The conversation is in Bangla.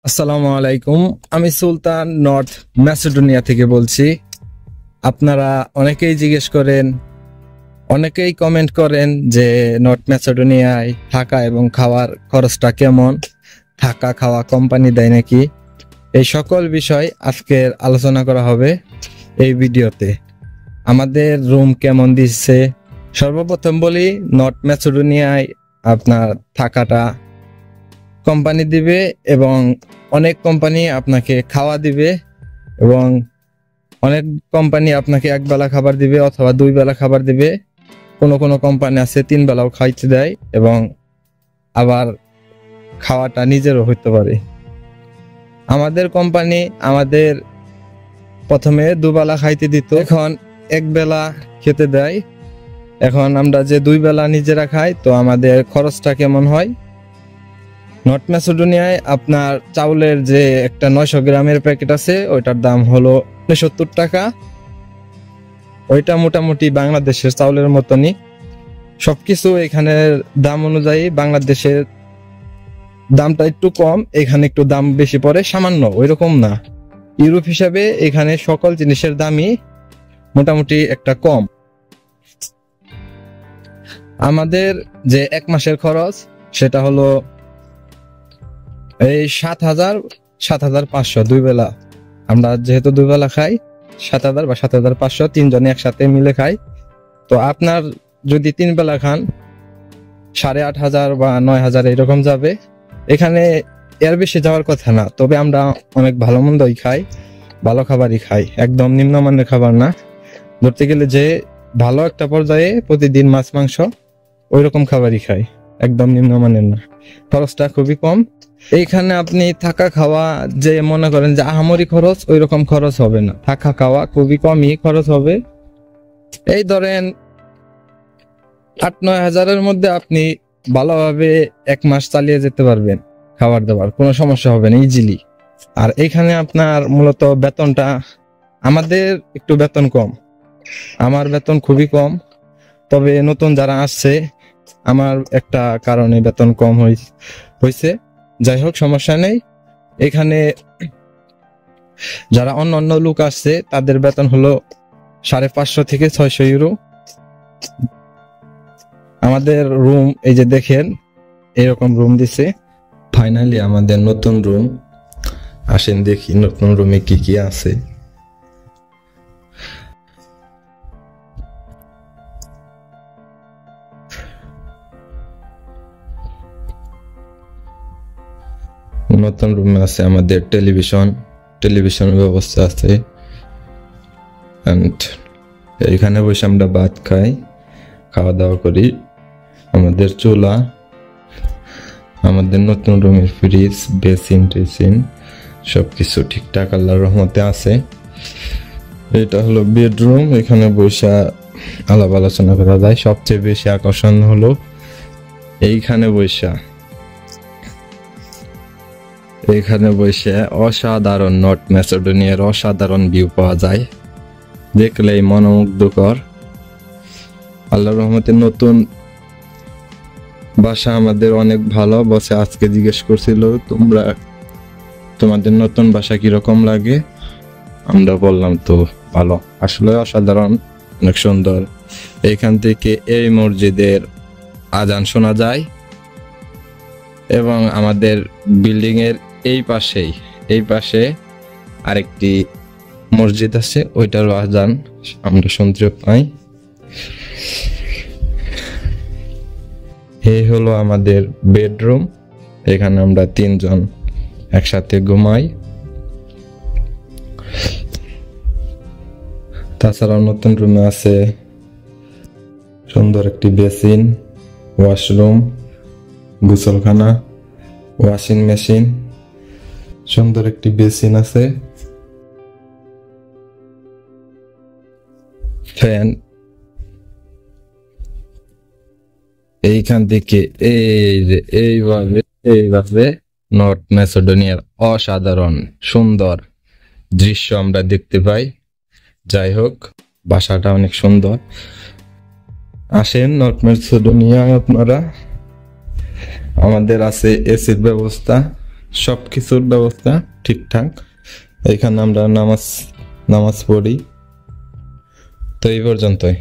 আসসালামু আলাইকুম। আমি সুলতান নর্থ ম্যাসেডোনিয়া থেকে বলছি। আপনারা অনেকেই জিজ্ঞেস করেন, অনেকেই কমেন্ট করেন যে নর্থ ম্যাসেডোনিয়ায় থাকা এবং খাওয়ার খরচটা কেমন, থাকা খাওয়া কোম্পানি দেয় নাকি, এই সকল বিষয় আজকের আলোচনা করা হবে এই ভিডিওতে। আমাদের রুম কেমন দিচ্ছে, সর্বপ্রথম বলি, নর্থ ম্যাসেডোনিয়ায় আপনার থাকাটা কোম্পানি দিবে এবং অনেক কোম্পানি আপনাকে খাওয়া দিবে এবং অনেক কোম্পানি আপনাকে এক বেলা খাবার দিবে অথবা দুই বেলা খাবার দিবে। কোনো কোনো কোম্পানি আছে তিন বেলাও খাইতে দেয় এবং আবার খাওয়াটা নিজেরও হইতে পারে। আমাদের কোম্পানি আমাদের প্রথমে দুবেলা খাইতে দিত, এখন এক বেলা খেতে দেয়। এখন আমরা যে দুই বেলা নিজেরা খাই, তো আমাদের খরচটা কেমন হয়? নর্থ ম্যাসেডোনিয়ায় আপনার চাউলের যে একটা 900 গ্রামের প্যাকেট আছে, ওইটার দাম হলো 70 টাকা। ওইটা মোটামুটি বাংলাদেশের চাউলের মতনই। সবকিছু এখানের দাম অনুযায়ী বাংলাদেশের দামটা একটু কম, এখানে একটু দাম বেশি পড়ে, সামান্য, ওইরকম না। ইউরোপ হিসাবে এখানে সকল জিনিসের দামই মোটামুটি একটা কম। আমাদের যে এক মাসের খরচ সেটা হলো এই 7,500 দুই বেলা। আমরা যেহেতু দুই বেলা খাই, 7,000 বা 7,500 তিনজনে একসাথে মিলে খাই। তো আপনার যদি তিন বেলা খান 8,500 বা 9,000 এরকম যাবে। এখানে এর বেশি যাওয়ার কথা না, তবে আমরা অনেক ভালো মন্দই খাই, ভালো খাবারই খাই, একদম নিম্নমানের খাবার না। ধরতে গেলে যে ভালো একটা পর্যায়ে প্রতিদিন মাছ মাংস ওইরকম খাবারই খাই, একদম নিম্নমানের না। খরচটা খুবই কম। এইখানে আপনি থাকা খাওয়া যে মনে করেন যে আহামরি খরচ, ওই রকম খরচ হবে না। থাকা খাওয়া খুবই কমই খরচ হবে। এই ধরেন 8-9 হাজারের মধ্যে আপনি ভালোভাবে এক মাস চালিয়ে যেতে পারবেন, খাবার দাবার কোনো সমস্যা হবে না, ইজিলি। আর এখানে আপনার মূলত বেতনটা, আমাদের একটু বেতন কম, আমার বেতন খুবই কম। তবে নতুন যারা আসছে, আমার একটা কারণে বেতন কম হয়েছে। যাই হোক, সমস্যা নেই। এখানে যারা অন্য অন্য লোক আসছে তাদের বেতন হলো 550 থেকে 600 ইউরো। আমাদের রুম এই যে দেখেন, এরকম রুম দিছে। ফাইনালি আমাদের নতুন রুম। আসেন দেখি নতুন রুমে কি কি আছে। নতুন রুমে আছে আমাদের টেলিভিশন ব্যবস্থা আছে। এখানে বসে আমরা ভাত খাই, খাওয়া দাওয়া করি। আমাদের চুলা, আমাদের নতুন রুমের ফ্রিজ, বেসিন টেসিন সবকিছু ঠিকঠাক আল্লাহর রহমতে আছে। এটা হলো বেডরুম, এখানে বসে আলাপ আলোচনা করা যায়। সবচেয়ে বেশি আকর্ষণ হলো এইখানে বসে অসাধারণ নর্থ ম্যাসেডোনিয়ার অসাধারণ ভিউ পাওয়া যায়, দেখলেই মনোমুগ্ধকর। আল্লাহর রহমতে নতুন বাসা আমাদের অনেক ভালো। বসে আজকে জিজ্ঞেস করছিল, তোমাদের নতুন বাসা কিরকম লাগে? আমরা বললাম তো ভালো, আসলে অসাধারণ, অনেক সুন্দর। এইখান থেকে এই মসজিদের আজান শোনা যায় এবং আমাদের বিল্ডিং এর এই পাশে আরেকটি মসজিদ আছে, ওইটার আজান আমরা শুনতে পাই। এই হলো আমাদের বেডরুম, এখানে আমরা তিনজন একসাথে ঘুমাই। তাছাড়াও নতুন রুমে আছে সুন্দর একটি বেসিন, ওয়াশরুম, গোসলখানা, ওয়াশিং মেশিন, সুন্দর একটি বেসিন আছে, ফ্যান। এইখান থেকে এইভাবে নর্থ ম্যাসেডোনিয়ার অসাধারণ সুন্দর দৃশ্য আমরা দেখতে পাই। যাই হোক, বাসাটা অনেক সুন্দর। আসেন নর্থ ম্যাসেডোনিয়ায় আপনারা। আমাদের আছে এসির ব্যবস্থা, সব কিছুর ব্যবস্থা ঠিকঠাক। এখানে আমরা নামাজ পড়ি। তো এই পর্যন্তই।